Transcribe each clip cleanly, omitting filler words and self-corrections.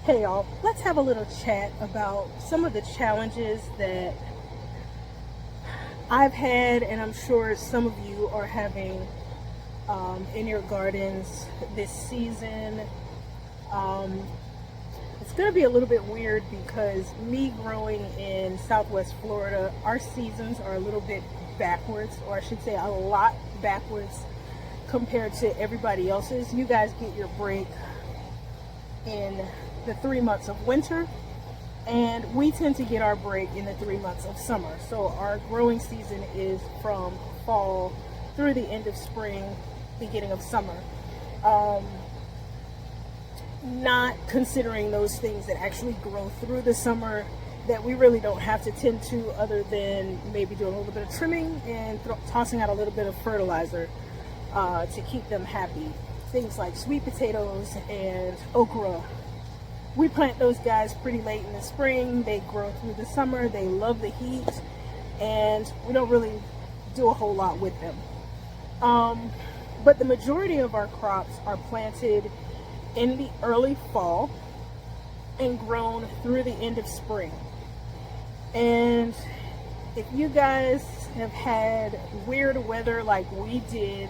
Hey y'all, let's have a little chat about some of the challenges that I've had, and I'm sure some of you are having in your gardens this season. Um, it's going to be a little bit weird because me growing in Southwest Florida, our seasons are a little bit backwards, or I should say a lot backwards compared to everybody else's. You guys get your break in the 3 months of winter, and we tend to get our break in the 3 months of summer. So our growing season is from fall through the end of spring, beginning of summer. Not considering those things that actually grow through the summer that we really don't have to tend to, other than maybe doing a little bit of trimming and tossing out a little bit of fertilizer to keep them happy. Things like sweet potatoes and okra. We plant those guys pretty late in the spring. They grow through the summer. They love the heat, and we don't really do a whole lot with them. But the majority of our crops are planted in the early fall and grown through the end of spring. And if you guys have had weird weather like we did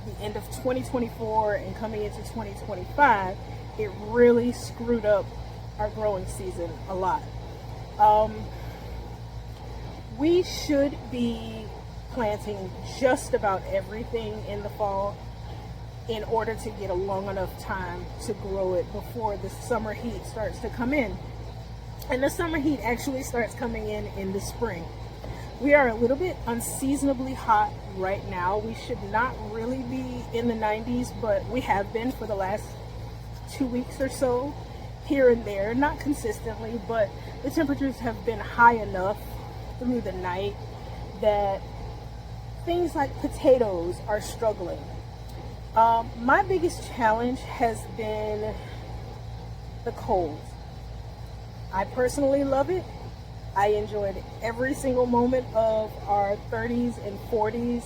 the end of 2024 and coming into 2025, it really screwed up our growing season a lot. We should be planting just about everything in the fall in order to get a long enough time to grow it before the summer heat starts to come in. And the summer heat actually starts coming in the spring. We are a little bit unseasonably hot right now. We should not really be in the 90s, but we have been for the last 2 weeks or so, here and there, not consistently, but the temperatures have been high enough through the night that things like potatoes are struggling. My biggest challenge has been the cold. I personally love it. I enjoyed every single moment of our 30s and 40s,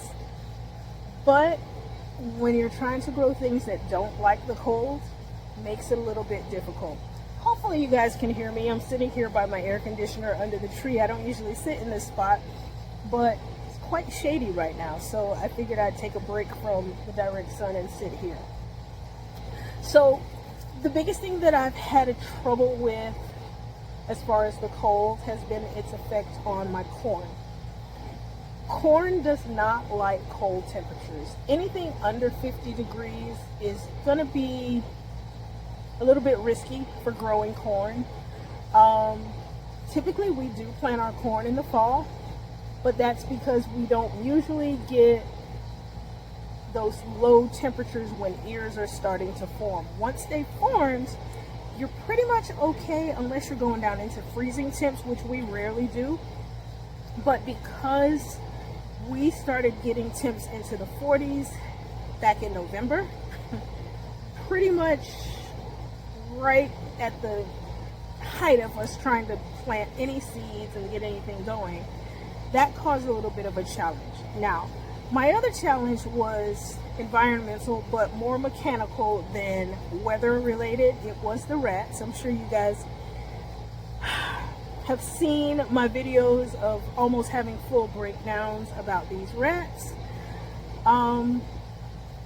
but when you're trying to grow things that don't like the cold, makes it a little bit difficult. Hopefully you guys can hear me. I'm sitting here by my air conditioner under the tree. I don't usually sit in this spot, but it's quite shady right now, so I figured I'd take a break from the direct sun and sit here. So the biggest thing that I've had trouble with as far as the cold has been its effect on my corn. Corn does not like cold temperatures. Anything under 50 degrees is gonna be a little bit risky for growing corn. Typically we do plant our corn in the fall, but that's because we don't usually get those low temperatures when ears are starting to form. Once they formed, you're pretty much okay unless you're going down into freezing temps, which we rarely do. But because we started getting temps into the 40s back in November, pretty much right at the height of us trying to plant any seeds and get anything going, that caused a little bit of a challenge. Now, my other challenge was environmental, but more mechanical than weather related. It was the rats. I'm sure you guys have seen my videos of almost having full breakdowns about these rats.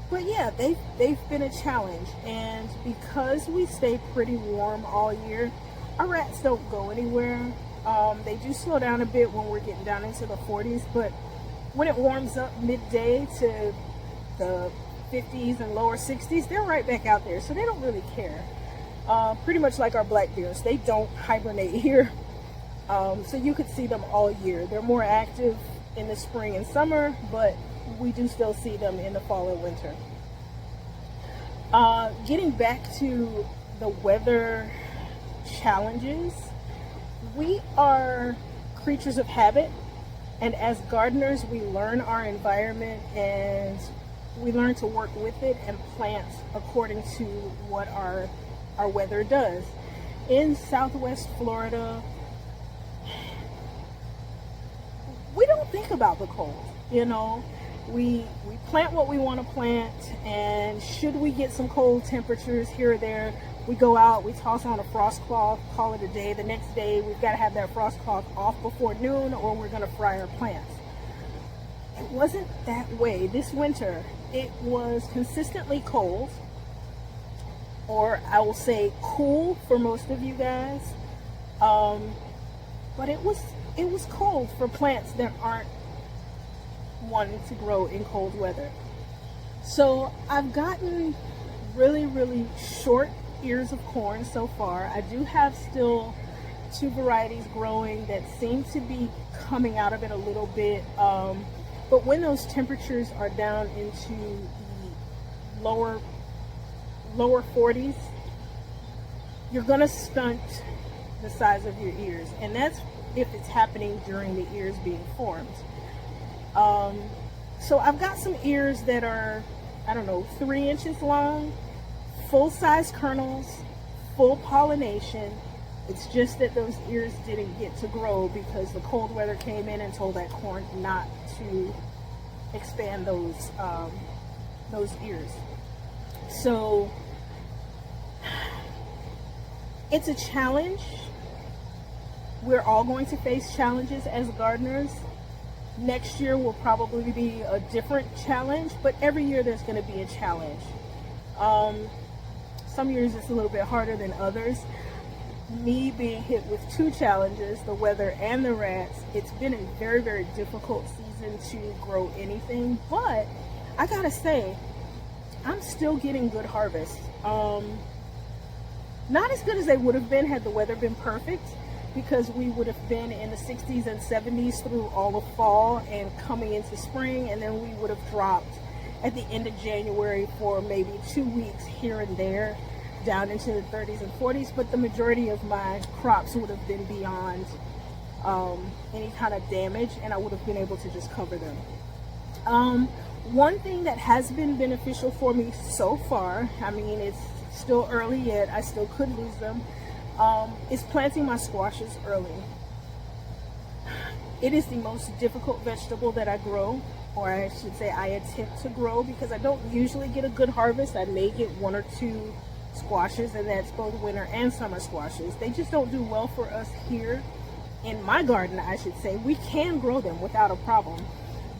But yeah, they've been a challenge, and because we stay pretty warm all year, our rats don't go anywhere. They do slow down a bit when we're getting down into the 40s, but when it warms up midday to the 50s and lower 60s, they're right back out there, so they don't really care. Pretty much like our black bears, they don't hibernate here, so you could see them all year. They're more active in the spring and summer, but we do still see them in the fall and winter. Getting back to the weather challenges, we are creatures of habit, and as gardeners we learn our environment and we learn to work with it and plant according to what our weather does. In Southwest Florida, we don't think about the cold, you know. We plant what we want to plant, and should we get some cold temperatures here or there, We go out, we toss on a frost cloth, call it a day. The next day, we've got to have that frost cloth off before noon, or we're going to fry our plants. It wasn't that way this winter. It was consistently cold, or I will say cool for most of you guys. But it was cold for plants that aren't wanting to grow in cold weather. So I've gotten really, really short ears of corn so far. I do have still 2 varieties growing that seem to be coming out of it a little bit. But when those temperatures are down into the lower 40s, you're gonna stunt the size of your ears, and that's if it's happening during the ears being formed. So I've got some ears that are, I don't know, 3 inches long, full-size kernels, full pollination. It's just that those ears didn't get to grow because the cold weather came in and told that corn not to expand those ears. So it's a challenge. We're all going to face challenges as gardeners. Next year will probably be a different challenge, but every year there's going to be a challenge. Some years it's a little bit harder than others. Me being hit with 2 challenges, the weather and the rats, it's been a very, very difficult season to grow anything, but I gotta say, I'm still getting good harvests. Not as good as they would have been had the weather been perfect, because we would have been in the 60s and 70s through all of fall and coming into spring, and then we would have dropped at the end of January for maybe 2 weeks here and there down into the 30s and 40s, but the majority of my crops would have been beyond any kind of damage, and I would have been able to just cover them. One thing that has been beneficial for me so far, I mean, it's still early yet, I still could lose them, is planting my squashes early. It is the most difficult vegetable that I grow, or I should say I attempt to grow, because I don't usually get a good harvest. I may get 1 or 2 squashes, and that's both winter and summer squashes. They just don't do well for us here in my garden, I should say. We can grow them without a problem,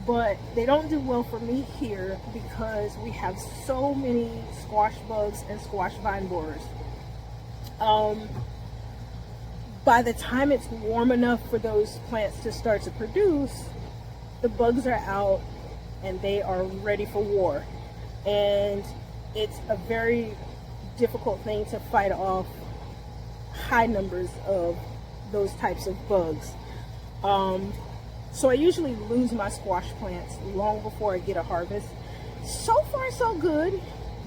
but they don't do well for me here because we have so many squash bugs and squash vine borers. By the time it's warm enough for those plants to start to produce, the bugs are out and they are ready for war. And it's a very difficult thing to fight off high numbers of those types of bugs. So I usually lose my squash plants long before I get a harvest. So far so good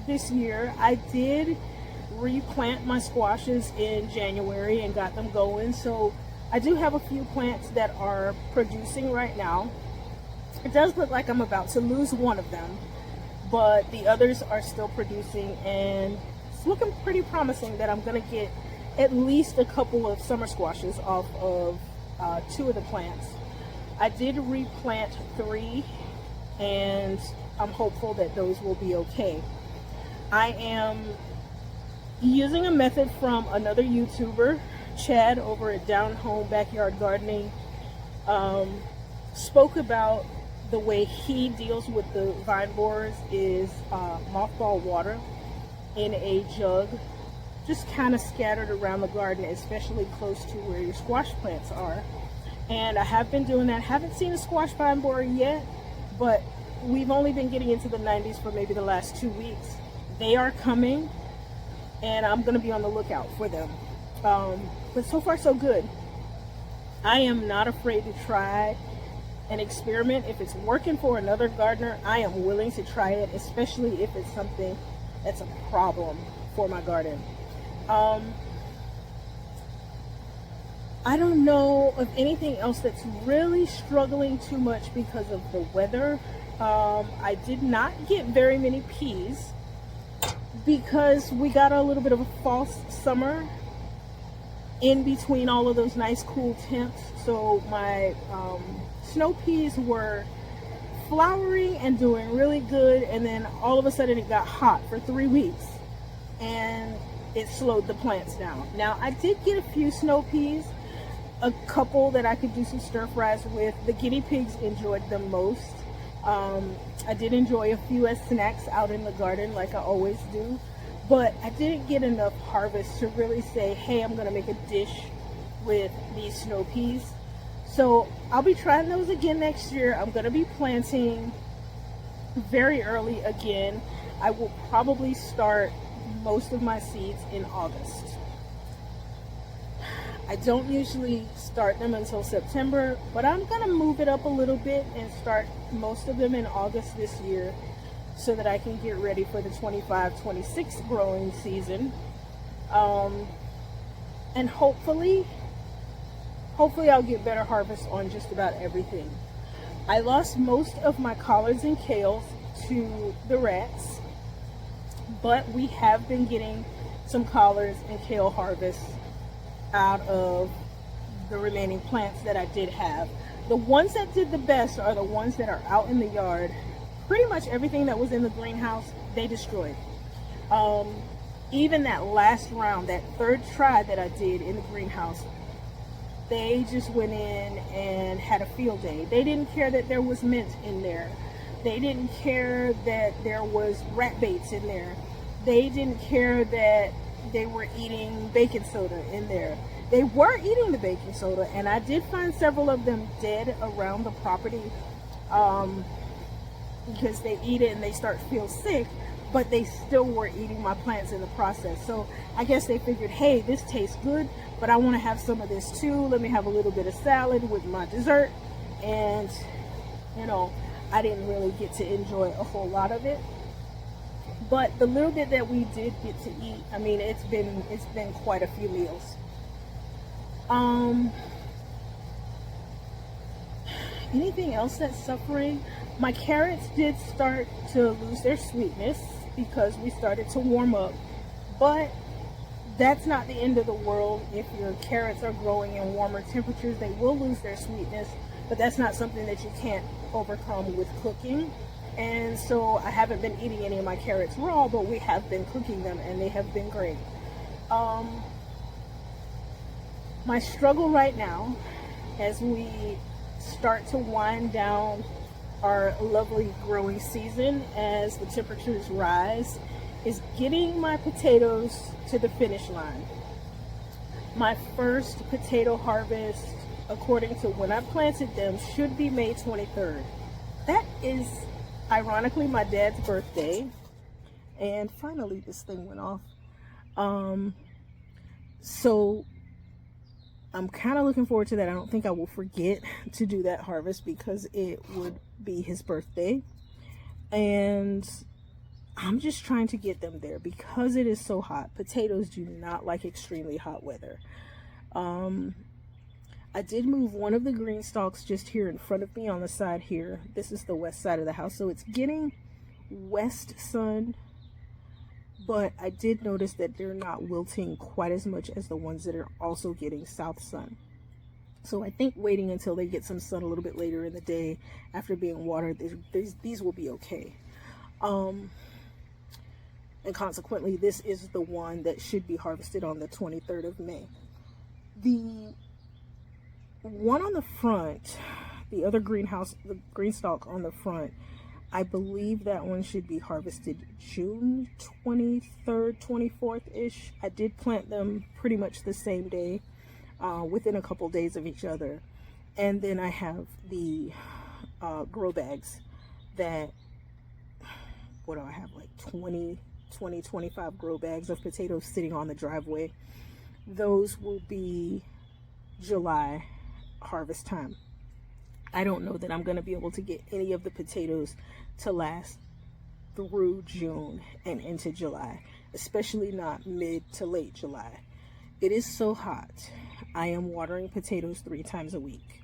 this year. I did replant my squashes in January and got them going, so I do have a few plants that are producing right now. It does look like I'm about to lose one of them, but the others are still producing, and it's looking pretty promising that I'm going to get at least a couple of summer squashes off of 2 of the plants. I did replant 3, and I'm hopeful that those will be okay. I am using a method from another YouTuber, Chad, over at Down Home Backyard Gardening. Spoke about the way he deals with the vine borers is mothball water in a jug, just kind of scattered around the garden, especially close to where your squash plants are. And I have been doing that. Haven't seen a squash vine borer yet, but we've only been getting into the 90s for maybe the last 2 weeks. They are coming, and I'm going to be on the lookout for them. But so far so good. I am not afraid to try an experiment. If it's working for another gardener, I am willing to try it, especially if it's something that's a problem for my garden. I don't know of anything else that's really struggling too much because of the weather. I did not get very many peas because we got a little bit of a false summer in between all of those nice cool temps. So my snow peas were flowering and doing really good, and then all of a sudden it got hot for 3 weeks, and it slowed the plants down. Now, I did get a few snow peas, a couple that I could do some stir fries with. The guinea pigs enjoyed them most. I did enjoy a few as snacks out in the garden like I always do, but I didn't get enough harvest to really say, hey, I'm gonna make a dish with these snow peas. So I'll be trying those again next year. I'm gonna be planting very early again. I will probably start most of my seeds in August. I don't usually start them until September, but I'm gonna move it up a little bit and start most of them in August this year so that I can get ready for the 25-26 growing season. And hopefully I'll get better harvest on just about everything. I lost most of my collards and kales to the rats, but we have been getting some collards and kale harvest out of the remaining plants that I did have. The ones that did the best are the ones that are out in the yard. Pretty much everything that was in the greenhouse, they destroyed. Even that last round, that third try that I did in the greenhouse, they just went in and had a field day. They didn't care that there was mint in there. They didn't care that there was rat baits in there. They didn't care that they were eating baking soda in there. They were eating the baking soda, and I did find several of them dead around the property because they eat it and they start to feel sick, but they still were eating my plants in the process. So I guess they figured, hey, this tastes good, but I want to have some of this too. Let me have a little bit of salad with my dessert. And you know, I didn't really get to enjoy a whole lot of it. But the little bit that we did get to eat, I mean, it's been quite a few meals. Anything else that's suffering? My carrots did start to lose their sweetness because we started to warm up, but that's not the end of the world. If your carrots are growing in warmer temperatures, they will lose their sweetness, but that's not something that you can't overcome with cooking. And so I haven't been eating any of my carrots raw, but we have been cooking them and they have been great. My struggle right now, as we start to wind down our lovely growing season as the temperatures rise, is getting my potatoes to the finish line. My first potato harvest, according to when I planted them, should be May 23rd. That is ironically my dad's birthday, and finally this thing went off. So I'm kind of looking forward to that. I don't think I will forget to do that harvest because it would be his birthday, and I'm just trying to get them there because it is so hot. Potatoes do not like extremely hot weather. I did move one of the green stalks just here in front of me on the side here. This is the west side of the house, so it's getting west sun, but I did notice that they're not wilting quite as much as the ones that are also getting south sun. So I think waiting until they get some sun a little bit later in the day after being watered, these will be okay. And consequently, this is the one that should be harvested on the 23rd of May. The one on the front, the other greenhouse, the green stalk on the front, I believe that one should be harvested June 23rd, 24th-ish. I did plant them pretty much the same day, within a couple days of each other. And then I have the grow bags that, what do I have, like 25 grow bags of potatoes sitting on the driveway. Those will be July harvest time. I don't know that I'm going to be able to get any of the potatoes to last through June and into July, especially not mid to late July. It is so hot. I am watering potatoes 3 times a week,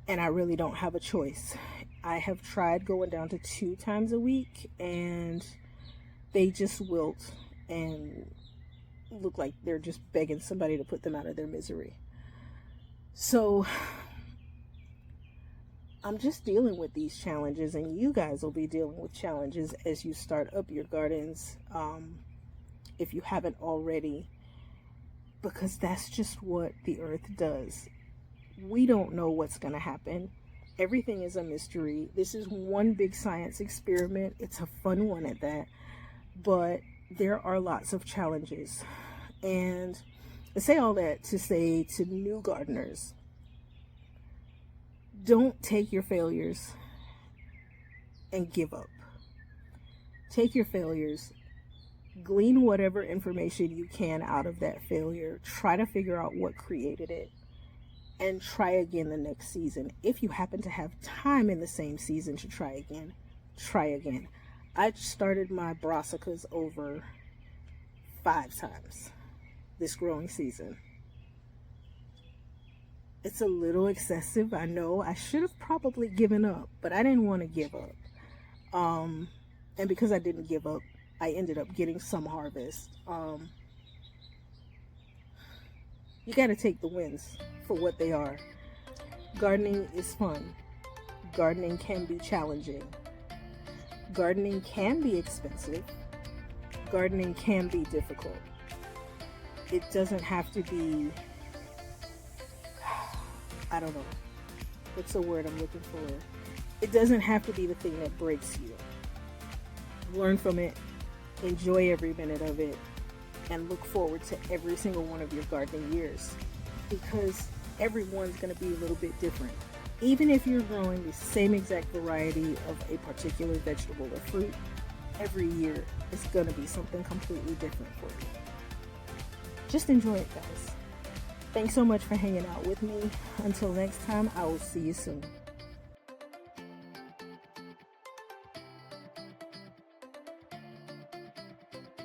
and I really don't have a choice. I have tried going down to 2 times a week, and they just wilt and look like they're just begging somebody to put them out of their misery. So I'm just dealing with these challenges, and you guys will be dealing with challenges as you start up your gardens if you haven't already, because that's just what the earth does. We don't know what's going to happen. Everything is a mystery. This is one big science experiment. It's a fun one at that. But there are lots of challenges. And I say all that to say to new gardeners, don't take your failures and give up. Take your failures, glean whatever information you can out of that failure, try to figure out what created it, and try again the next season. If you happen to have time in the same season to try again, try again. I started my brassicas over 5 times this growing season. It's a little excessive, I know. I should have probably given up, but I didn't want to give up. And because I didn't give up, I ended up getting some harvest. You got to take the wins for what they are. Gardening is fun. Gardening can be challenging. Gardening can be expensive. Gardening can be difficult. It doesn't have to be, I don't know, what's the word I'm looking for? It doesn't have to be the thing that breaks you. Learn from it, enjoy every minute of it, and look forward to every single one of your gardening years, because everyone's going to be a little bit different. Even if you're growing the same exact variety of a particular vegetable or fruit, every year is going to be something completely different for you. Just enjoy it, guys. Thanks so much for hanging out with me. Until next time, I will see you soon.